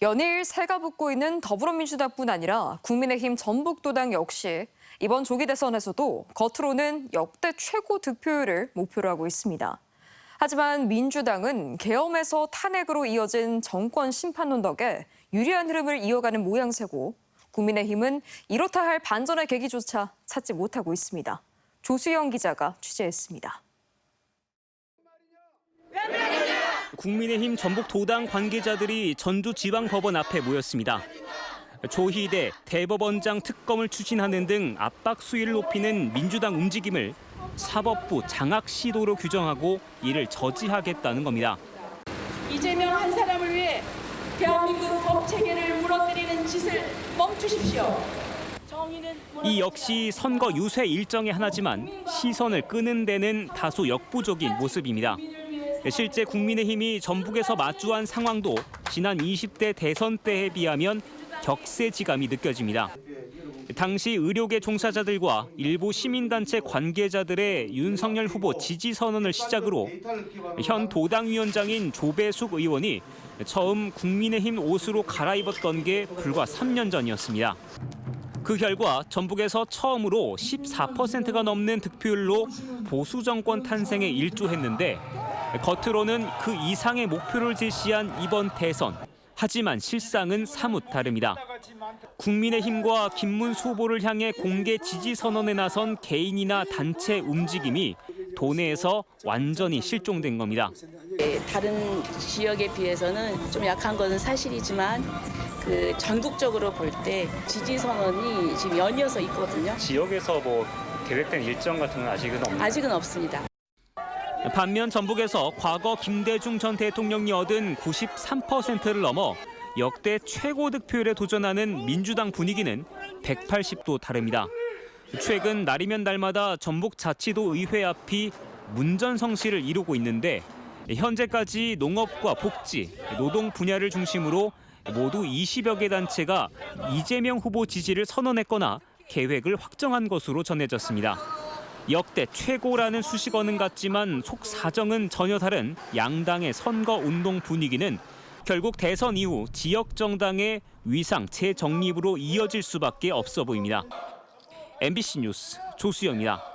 연일 새가 붙고 있는 더불어민주당뿐 아니라 국민의힘 전북도당 역시 이번 조기 대선에서도 겉으로는 역대 최고 득표율을 목표로 하고 있습니다. 하지만 민주당은 계엄에서 탄핵으로 이어진 정권 심판론 덕에 유리한 흐름을 이어가는 모양새고 국민의힘은 이렇다 할 반전의 계기조차 찾지 못하고 있습니다. 조수영 기자가 취재했습니다. 국민의힘 전북도당 관계자들이 전주지방법원 앞에 모였습니다. 조희대 대법원장 특검을 추진하는 등 압박 수위를 높이는 민주당 움직임을 사법부 장악 시도로 규정하고 이를 저지하겠다는 겁니다. 이재명 한 사람을 위해 대한민국 법 체계를 무너뜨리는 짓을 멈추십시오. 이 역시 선거 유세 일정의 하나지만 시선을 끄는 데는 다소 역부족인 모습입니다. 실제 국민의힘이 전북에서 마주한 상황도 지난 20대 대선 때에 비하면 격세지감이 느껴집니다. 당시 의료계 종사자들과 일부 시민단체 관계자들의 윤석열 후보 지지 선언을 시작으로 현 도당위원장인 조배숙 의원이 처음 국민의힘 옷으로 갈아입었던 게 불과 3년 전이었습니다. 그 결과 전북에서 처음으로 14%가 넘는 득표율로 보수 정권 탄생에 일조했는데 겉으로는 그 이상의 목표를 제시한 이번 대선. 하지만 실상은 사뭇 다릅니다. 국민의힘과 김문수 후보를 향해 공개 지지 선언에 나선 개인이나 단체 움직임이 도내에서 완전히 실종된 겁니다. 다른 지역에 비해서는 좀 약한 것은 사실이지만 전국적으로 볼 때 지지 선언이 지금 연이어서 있거든요. 지역에서 계획된 일정 같은 건 아직은 없나요? 아직은 없습니다. 반면 전북에서 과거 김대중 전 대통령이 얻은 93%를 넘어 역대 최고 득표율에 도전하는 민주당 분위기는 180도 다릅니다. 최근 날이면 날마다 전북자치도 의회 앞이 문전성시를 이루고 있는데 현재까지 농업과 복지, 노동 분야를 중심으로 모두 20여 개 단체가 이재명 후보 지지를 선언했거나 계획을 확정한 것으로 전해졌습니다. 역대 최고라는 수식어는 같지만 속 사정은 전혀 다른 양당의 선거운동 분위기는 결국 대선 이후 지역 정당의 위상 재정립으로 이어질 수밖에 없어 보입니다. MBC 뉴스 조수영입니다.